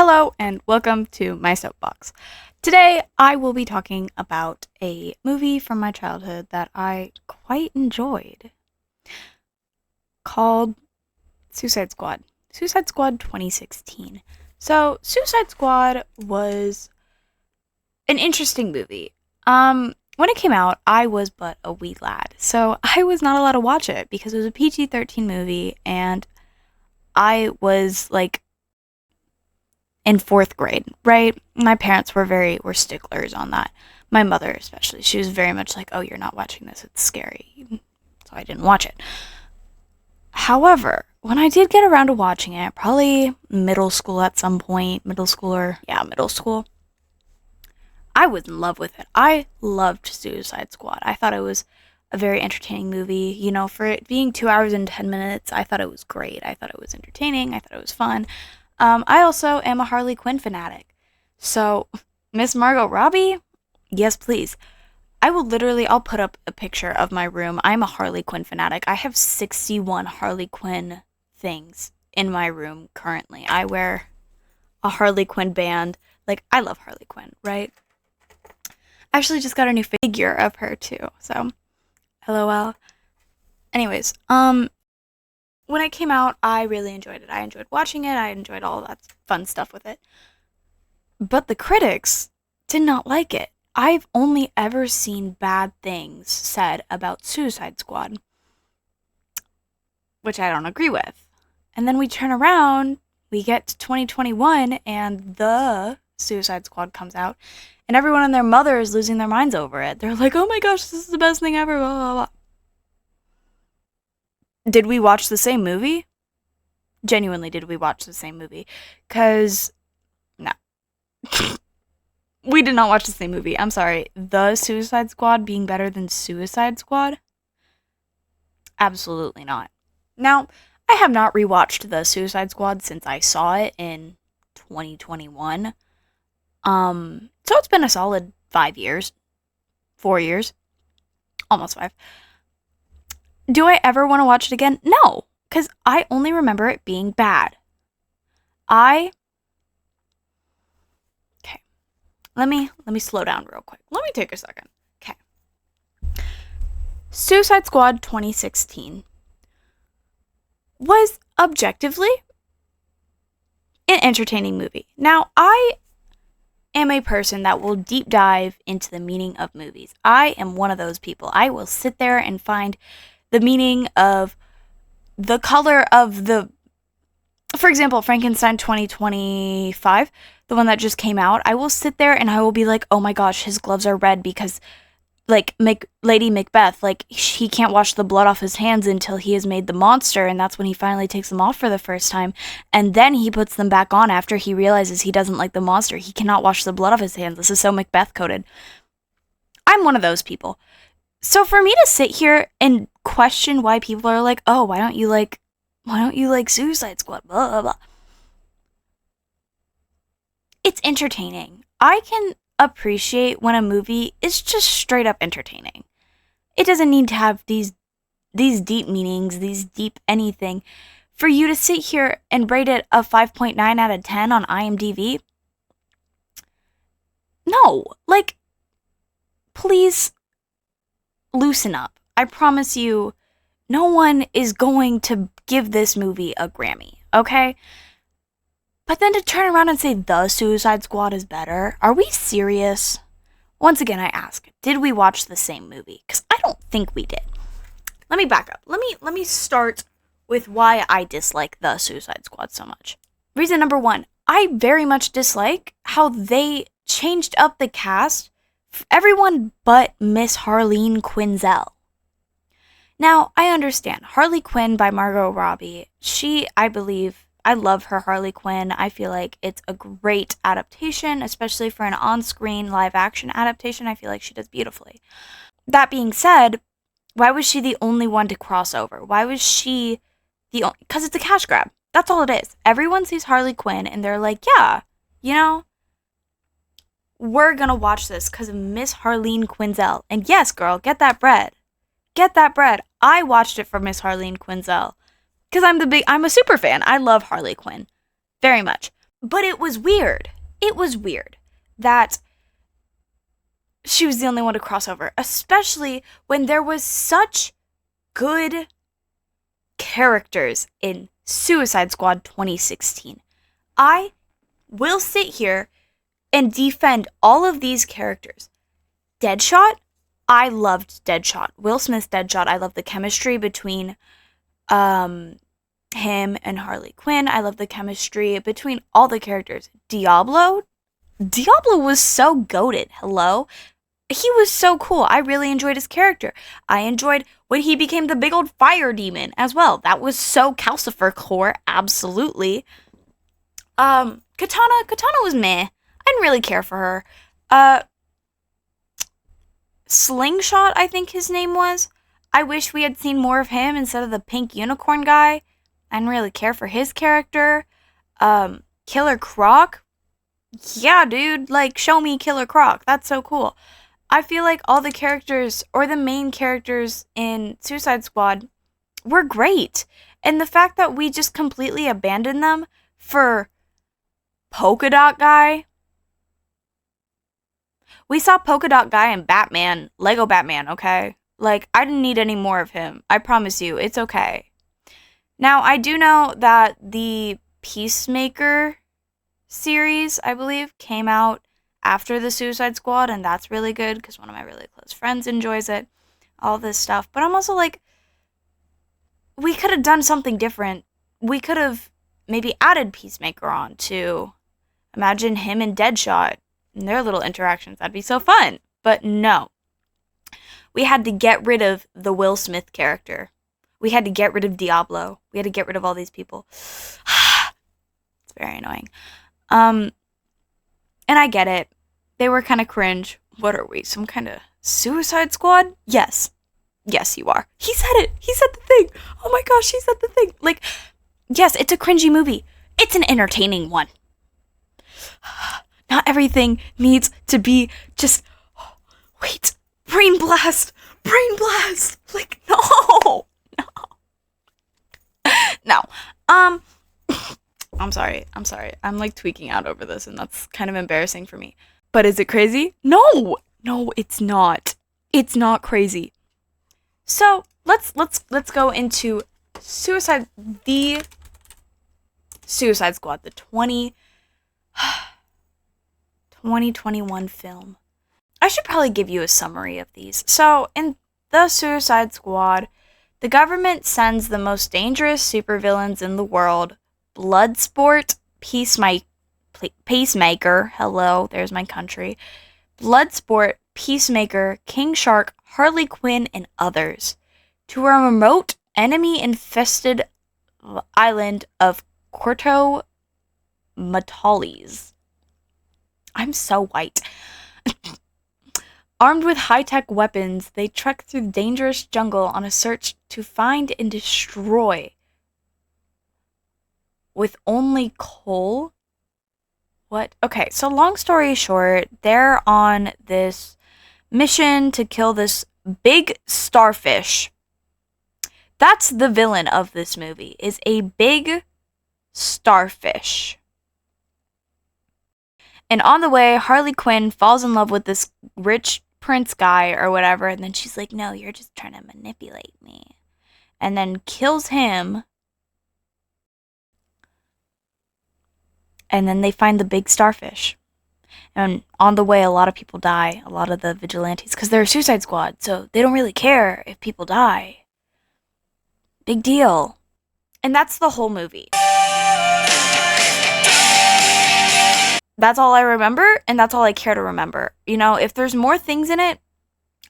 Hello and welcome to my soapbox. Today I will be talking about a movie from my childhood that I quite enjoyed called Suicide Squad. Suicide Squad 2016. So, Suicide Squad was an interesting movie. When it came out, I was but a wee lad, so I was not allowed to watch it because it was a PG-13 movie and I was like in 4th grade, right? My parents were sticklers on that. My mother especially. She was very much like, "Oh, you're not watching this. It's scary." So I didn't watch it. However, when I did get around to watching it, probably middle school at some point, middle school, I was in love with it. I loved Suicide Squad. I thought it was a very entertaining movie. You know, for it being 2 hours and 10 minutes, I thought it was great. I thought it was entertaining. I thought it was fun. I also am a Harley Quinn fanatic. So, Miss Margot Robbie? Yes, please. I'll put up a picture of my room. I'm a Harley Quinn fanatic. I have 61 Harley Quinn things in my room currently. I wear a Harley Quinn band. Like, I love Harley Quinn, right? I actually just got a new figure of her, too. So, LOL. Anyways, when it came out, I really enjoyed it. I enjoyed watching it. I enjoyed all that fun stuff with it. But the critics did not like it. I've only ever seen bad things said about Suicide Squad, which I don't agree with. And then we turn around, we get to 2021, and the Suicide Squad comes out, and everyone and their mother is losing their minds over it. They're like, "Oh my gosh, this is the best thing ever, blah, blah, blah." Did we watch the same movie? Genuinely, did we watch the same movie? Because, no. We did not watch the same movie. I'm sorry. The Suicide Squad being better than Suicide Squad? Absolutely not. Now, I have not rewatched the Suicide Squad since I saw it in 2021. So it's been a solid 5 years. 4 years. Almost 5. Do I ever want to watch it again? No, because I only remember it being bad. Okay. Let me slow down real quick. Let me take a second. Okay. Suicide Squad 2016 was objectively an entertaining movie. Now, I am a person that will deep dive into the meaning of movies. I am one of those people. I will sit there and find the meaning of the color of for example, Frankenstein 2025, the one that just came out. I will sit there and I will be like, "Oh my gosh, his gloves are red because, like, Lady Macbeth, like, he can't wash the blood off his hands until he has made the monster, and that's when he finally takes them off for the first time, and then he puts them back on after he realizes he doesn't like the monster. He cannot wash the blood off his hands. This is so Macbeth coded." I'm one of those people. So for me to sit here and question why people are like, "Oh, why don't you like Suicide Squad, blah, blah, blah." It's entertaining. I can appreciate when a movie is just straight up entertaining. It doesn't need to have these deep meanings, these deep anything. For you to sit here and rate it a 5.9 out of 10 on IMDb? No. Like, please loosen up. I promise you, no one is going to give this movie a Grammy, okay? But then to turn around and say The Suicide Squad is better? Are we serious? Once again, I ask, did we watch the same movie? Because I don't think we did. Let me back up. Let me start with why I dislike The Suicide Squad so much. Reason number 1, I very much dislike how they changed up the cast for everyone but Miss Harleen Quinzel. Now, I understand. Harley Quinn by Margot Robbie. I love her Harley Quinn. I feel like it's a great adaptation, especially for an on-screen live-action adaptation. I feel like she does beautifully. That being said, why was she the only one to cross over? Why was she the only... Because it's a cash grab. That's all it is. Everyone sees Harley Quinn, and they're like, yeah, you know, we're gonna watch this because of Miss Harleen Quinzel. And yes, girl, get that bread. Get that bread. I watched it for Miss Harleen Quinzel because I'm a super fan. I love Harley Quinn very much. But it was weird. It was weird that she was the only one to cross over, especially when there was such good characters in Suicide Squad 2016. I will sit here and defend all of these characters. Deadshot, I loved Deadshot. Will Smith's Deadshot, I love the chemistry between him and Harley Quinn. I love the chemistry between all the characters. Diablo was so goated. Hello? He was so cool. I really enjoyed his character. I enjoyed when he became the big old fire demon as well. That was so Calcifer core, absolutely. Katana was meh. I didn't really care for her. Slingshot, I think his name was. I wish we had seen more of him instead of the pink unicorn guy. I didn't really care for his character. Killer Croc. Yeah, dude, like, show me Killer Croc. That's so cool. I feel like all the characters, or the main characters in Suicide Squad, were great. And the fact that we just completely abandoned them for Polka Dot Guy. We saw Polka Dot Guy in Batman, Lego Batman, okay? Like, I didn't need any more of him. I promise you, it's okay. Now, I do know that the Peacemaker series, I believe, came out after the Suicide Squad, and that's really good because one of my really close friends enjoys it, all this stuff. But I'm also like, we could have done something different. We could have maybe added Peacemaker on to imagine him and Deadshot and their little interactions. That'd be so fun. But no. We had to get rid of the Will Smith character. We had to get rid of Diablo. We had to get rid of all these people. It's very annoying. And I get it. They were kind of cringe. What are we? Some kind of Suicide Squad? Yes. Yes, you are. He said it. He said the thing. Oh my gosh, he said the thing. Like, yes, it's a cringy movie. It's an entertaining one. Not everything needs to be just, wait, brain blast. Brain blast. Like, no. No. I'm sorry. I'm like tweaking out over this, and that's kind of embarrassing for me. But is it crazy? No, it's not. It's not crazy. So let's go into Suicide Squad, the 2021 film. I should probably give you a summary of these. So in the Suicide Squad, the government sends the most dangerous supervillains in the world, Bloodsport, Peacemaker, hello, there's my country, Bloodsport, Peacemaker, King Shark, Harley Quinn, and others, to a remote, enemy-infested island of Corto Matalis. I'm so white. Armed with high-tech weapons, they trek through the dangerous jungle on a search to find and destroy. With only coal? What? Okay, so long story short, they're on this mission to kill this big starfish. That's the villain of this movie, is a big starfish. And on the way, Harley Quinn falls in love with this rich prince guy or whatever, and then she's like, no, you're just trying to manipulate me. And then kills him. And then they find the big starfish. And on the way, a lot of people die. A lot of the vigilantes. Because they're a Suicide Squad, so they don't really care if people die. Big deal. And that's the whole movie. That's all I remember, and that's all I care to remember. You know, if there's more things in it,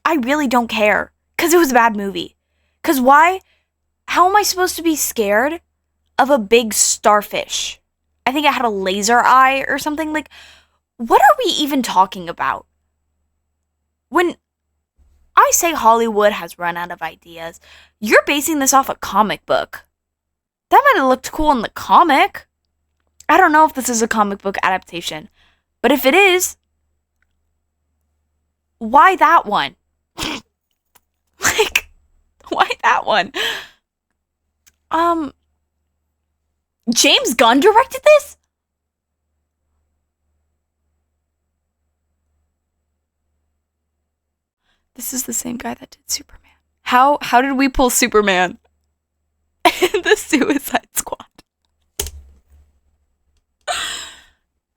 I really don't care. Because it was a bad movie. Because why? How am I supposed to be scared of a big starfish? I think it had a laser eye or something. Like, what are we even talking about? When I say Hollywood has run out of ideas, you're basing this off a comic book. That might have looked cool in the comic. I don't know if this is a comic book adaptation, but if it is, why that one? Like, why that one? James Gunn directed this? This is the same guy that did Superman. How did we pull Superman in the Suicide Squad?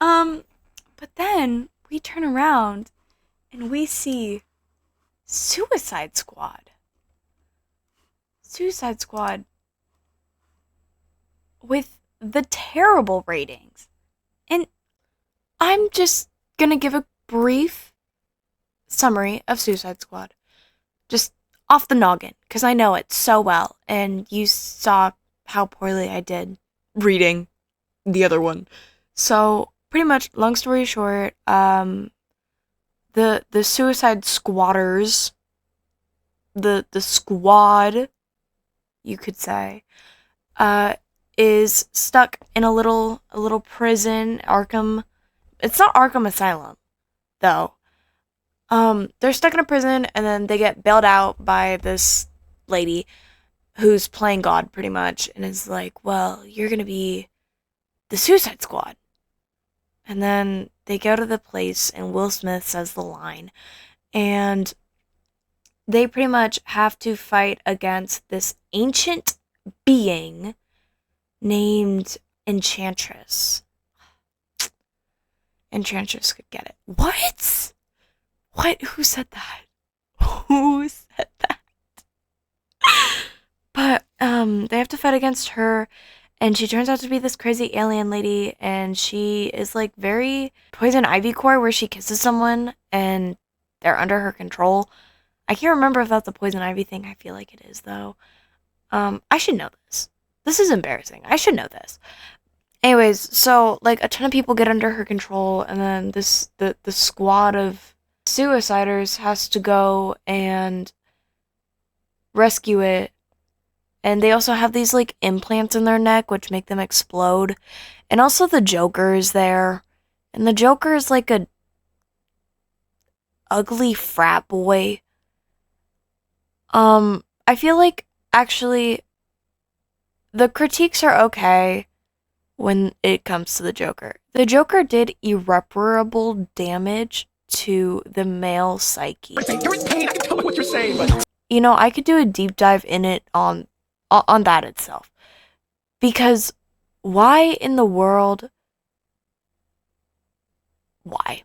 But then we turn around and we see Suicide Squad. Suicide Squad with the terrible ratings. And I'm just gonna give a brief summary of Suicide Squad. Just off the noggin, because I know it so well, and you saw how poorly I did reading the other one. So, pretty much, long story short, the Suicide Squatters, the squad, you could say, is stuck in a little prison, Arkham. It's not Arkham Asylum, though. They're stuck in a prison, and then they get bailed out by this lady who's playing God, pretty much, and is like, well, you're gonna be the Suicide Squad. And then they go to the place, and Will Smith says the line, and they pretty much have to fight against this ancient being named Enchantress. Enchantress could get it. What? What? Who said that? Who said that? But they have to fight against her, and she turns out to be this crazy alien lady, and she is like very Poison Ivy core, where she kisses someone and they're under her control. I can't remember if that's a Poison Ivy thing. I feel like it is, though. I should know this. This is embarrassing. I should know this. Anyways, so like a ton of people get under her control, and then the squad of suiciders has to go and rescue it. And they also have these like implants in their neck which make them explode. And also the Joker is there. And the Joker is like a ugly frat boy. I feel like actually the critiques are okay when it comes to the Joker. The Joker did irreparable damage to the male psyche. You're in pain. I can tell what you're saying, but You know, I could do a deep dive in it on that itself. Because why in the world? Why?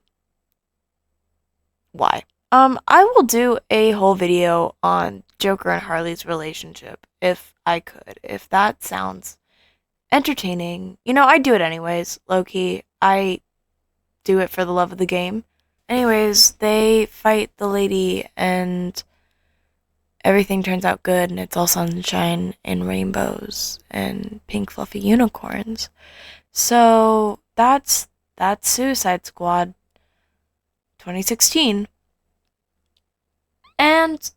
I will do a whole video on Joker and Harley's relationship if I could. If that sounds entertaining. You know, I do it anyways, low-key. I do it for the love of the game. Anyways, they fight the lady and everything turns out good, and it's all sunshine and rainbows and pink fluffy unicorns. So that's Suicide Squad 2016. And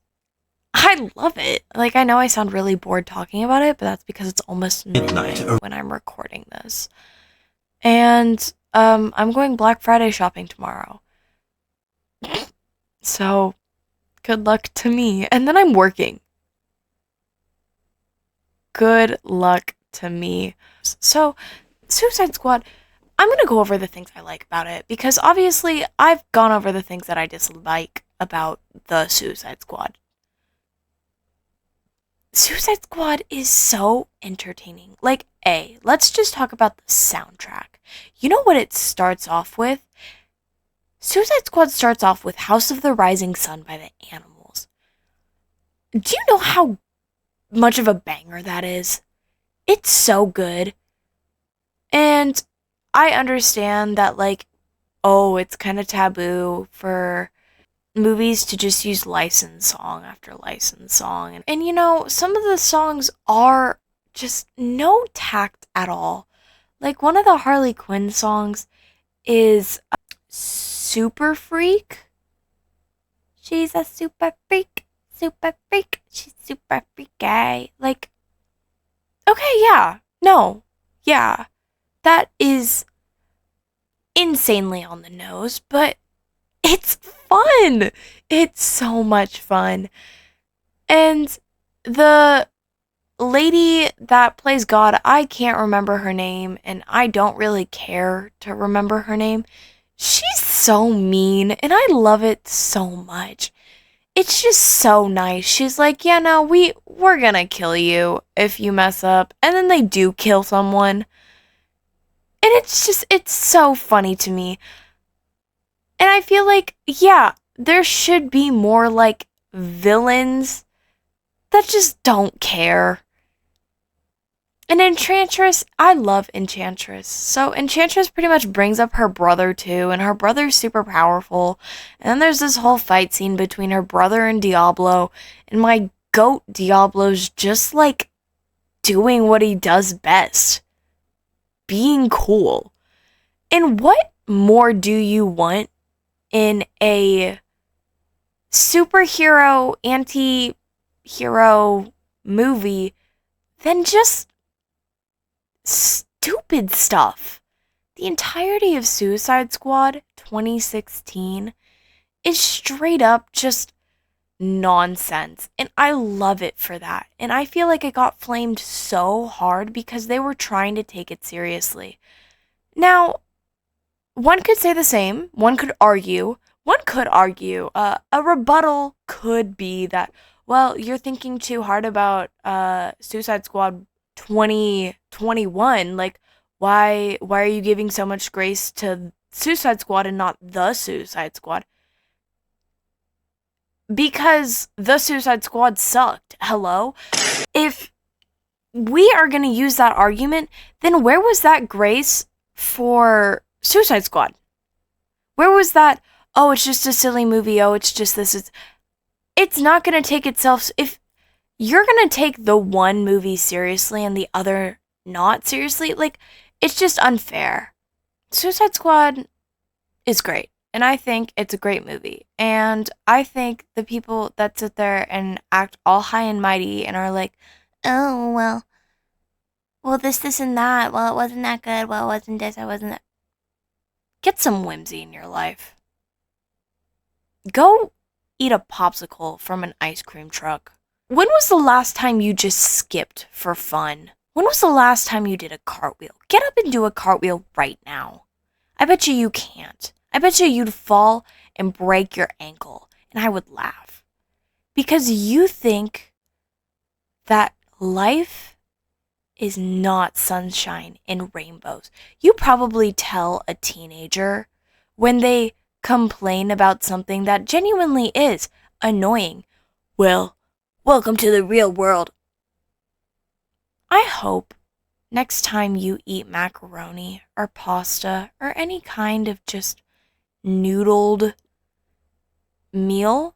I love it. Like, I know I sound really bored talking about it, but that's because it's almost midnight when I'm recording this. And I'm going Black Friday shopping tomorrow. So good luck to me. And then I'm working. Good luck to me. So, Suicide Squad, I'm going to go over the things I like about it, because obviously I've gone over the things that I dislike about the Suicide Squad. Suicide Squad is so entertaining. Like, let's just talk about the soundtrack. You know what it starts off with? Suicide Squad starts off with House of the Rising Sun by the Animals. Do you know how much of a banger that is? It's so good. And I understand that, like, it's kind of taboo for movies to just use licensed song after licensed song. And you know, some of the songs are just no tact at all. Like, one of the Harley Quinn songs is Super Freak. She's a super freak, she's super freaky. Like, okay, yeah, no, yeah, that is insanely on the nose, but it's fun. It's so much fun. And the lady that plays God, I can't remember her name, and I don't really care to remember her name. She's so mean, and I love it so much. it's just so nice. She's like, yeah, no, we're gonna kill you if you mess up. And then they do kill someone. And it's so funny to me. And I feel like, yeah, there should be more like villains that just don't care. And Enchantress, I love Enchantress. So Enchantress pretty much brings up her brother too, and her brother's super powerful. And then there's this whole fight scene between her brother and Diablo, and my goat Diablo's just like doing what he does best, being cool. And what more do you want in a superhero, anti-hero movie than just stupid stuff? The entirety of Suicide Squad 2016 is straight up just nonsense. And I love it for that. And I feel like it got flamed so hard because they were trying to take it seriously. Now, one could say the same. One could argue. A rebuttal could be that, well, you're thinking too hard about Suicide Squad 2021. Like, why are you giving so much grace to Suicide Squad and not the Suicide Squad? Because the Suicide Squad sucked. Hello? If we are going to use that argument, then where was that grace for Suicide Squad? Where was that, oh, it's just a silly movie, oh, it's just this. It's not going to take itself. If you're going to take the one movie seriously and the other not seriously, like, it's just unfair. Suicide Squad is great. And I think it's a great movie. And I think the people that sit there and act all high and mighty and are like, oh, well, this, and that. Well, it wasn't that good. Well, it wasn't this. I wasn't that. Get some whimsy in your life. Go eat a popsicle from an ice cream truck. When was the last time you just skipped for fun? When was the last time you did a cartwheel? Get up and do a cartwheel right now. I bet you can't. I bet you'd fall and break your ankle, and I would laugh. Because you think that life is not sunshine and rainbows. You probably tell a teenager when they complain about something that genuinely is annoying, well, welcome to the real world. I hope next time you eat macaroni or pasta or any kind of just noodled meal,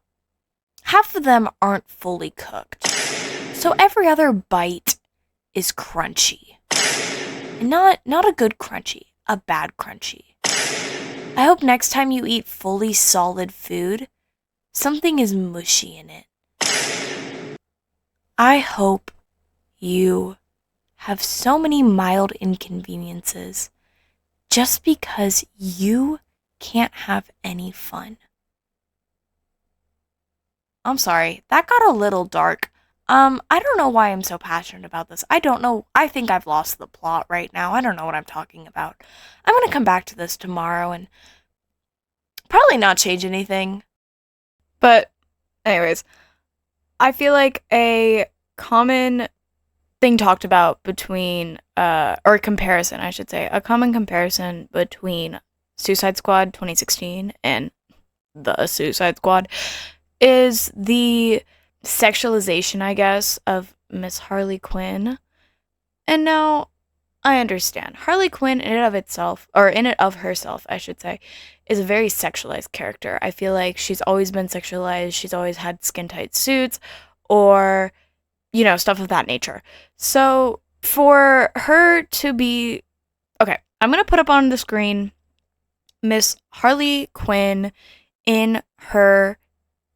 half of them aren't fully cooked. So every other bite is crunchy. And not a good crunchy, a bad crunchy. I hope next time you eat fully solid food, something is mushy in it. I hope you have so many mild inconveniences just because you can't have any fun. I'm sorry, that got a little dark. I don't know why I'm so passionate about this. I don't know. I think I've lost the plot right now. I don't know what I'm talking about. I'm gonna come back to this tomorrow and probably not change anything. But, anyways, I feel like a common thing talked about between, or comparison, I should say, a common comparison between Suicide Squad 2016 and the Suicide Squad is the sexualization, I guess, of Miss Harley Quinn. And now I understand. Harley Quinn in and of itself, or in and of herself, I should say, is a very sexualized character. I feel like she's always been sexualized. She's always had skin tight suits or, stuff of that nature. So for her to be, okay, I'm going to put up on the screen Miss Harley Quinn in her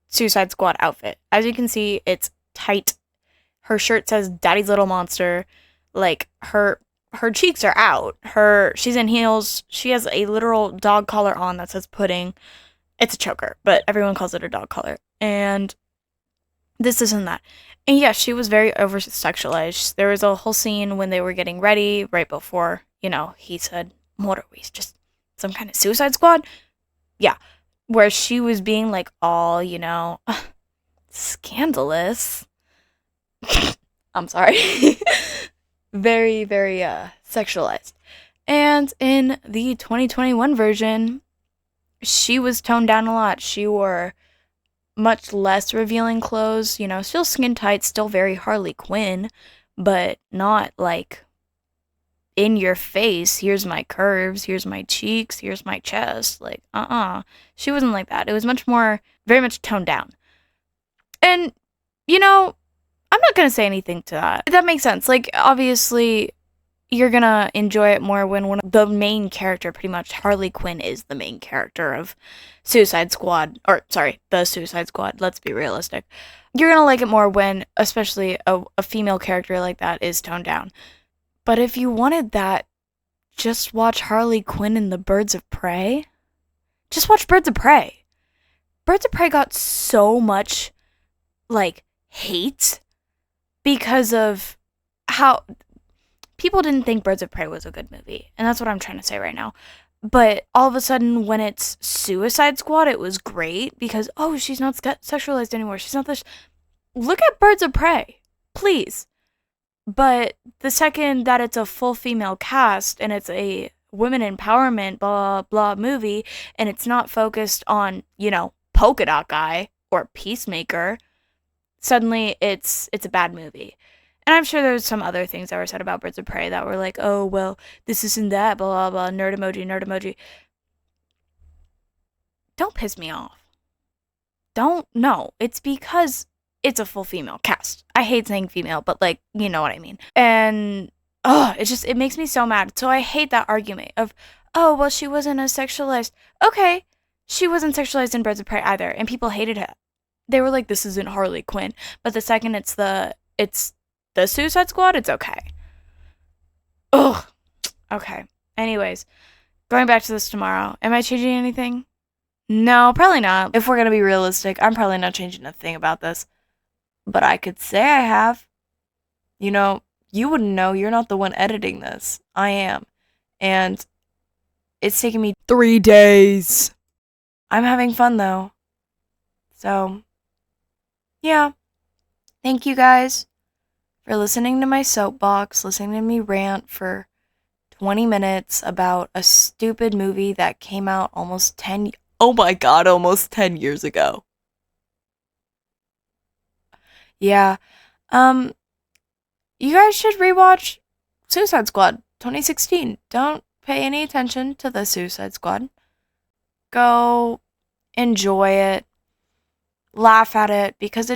Suicide Squad outfit. As you can see, it's tight. Her shirt says Daddy's Little Monster. Like, her cheeks are out. She's in heels. She has a literal dog collar on that says pudding. It's a choker, but everyone calls it a dog collar. And this isn't that. And yeah, she was very over sexualized. There was a whole scene when they were getting ready right before, he said, what are we, just some kind of Suicide Squad? Yeah. Where she was being like all, scandalous. I'm sorry. Very, very sexualized. And in the 2021 version, she was toned down a lot. She wore much less revealing clothes, you know, still skin tight, still very Harley Quinn, but not like in your face. Here's my curves, here's my cheeks, here's my chest. Like, She wasn't like that. It was much more, very much toned down. And, you know, I'm not gonna say anything to that. That makes sense. Like, obviously, you're gonna enjoy it more when the main character, pretty much Harley Quinn, is the main character of Suicide Squad, or sorry, the Suicide Squad. Let's be realistic. You're gonna like it more when, especially a female character like that is toned down. But if you wanted that, just watch Harley Quinn in the Birds of Prey. Just watch Birds of Prey. Birds of Prey got so much like hate because of how people didn't think Birds of Prey was a good movie. And that's what I'm trying to say right now. But all of a sudden, when it's Suicide Squad, it was great because, oh, she's not sexualized anymore. She's not this. Look at Birds of Prey, please. But the second that it's a full female cast and it's a women empowerment blah blah movie and it's not focused on, you know, Polka Dot Guy or Peacemaker, suddenly it's a bad movie. And I'm sure there's some other things that were said about Birds of Prey that were like, oh, well, this isn't that, blah, blah, blah, nerd emoji, nerd emoji. Don't piss me off. Don't, no. It's because it's a full female cast. I hate saying female, but like, you know what I mean. And, it makes me so mad. So I hate that argument of, oh, well, she wasn't as sexualized. Okay, she wasn't sexualized in Birds of Prey either, and people hated her. They were like, this isn't Harley Quinn. But the second it's the Suicide Squad, it's okay. Ugh. Okay. Anyways, going back to this tomorrow. Am I changing anything? No, probably not. If we're gonna be realistic, I'm probably not changing a thing about this. But I could say I have. You know, you wouldn't know. You're not the one editing this. I am. And it's taken me 3 days. I'm having fun though. So, yeah. Thank you guys for listening to my soapbox, listening to me rant for 20 minutes about a stupid movie that came out almost 10 almost 10 years ago. Yeah. You guys should rewatch Suicide Squad 2016. Don't pay any attention to the Suicide Squad. Go enjoy it. Laugh at it because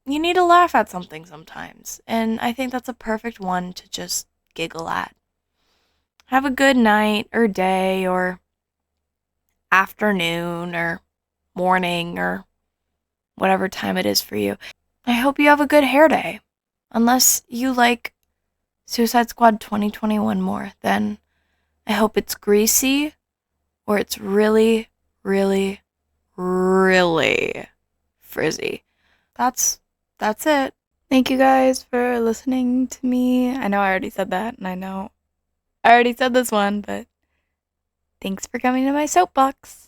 you need to laugh at something sometimes. And I think that's a perfect one to just giggle at. Have a good night or day or afternoon or morning or whatever time it is for you. I hope you have a good hair day. Unless you like Suicide Squad 2021 more, then I hope it's greasy or it's really, really, really frizzy. That's it. Thank you guys for listening to me. I know I already said that, and I know I already said this one, but thanks for coming to my soapbox.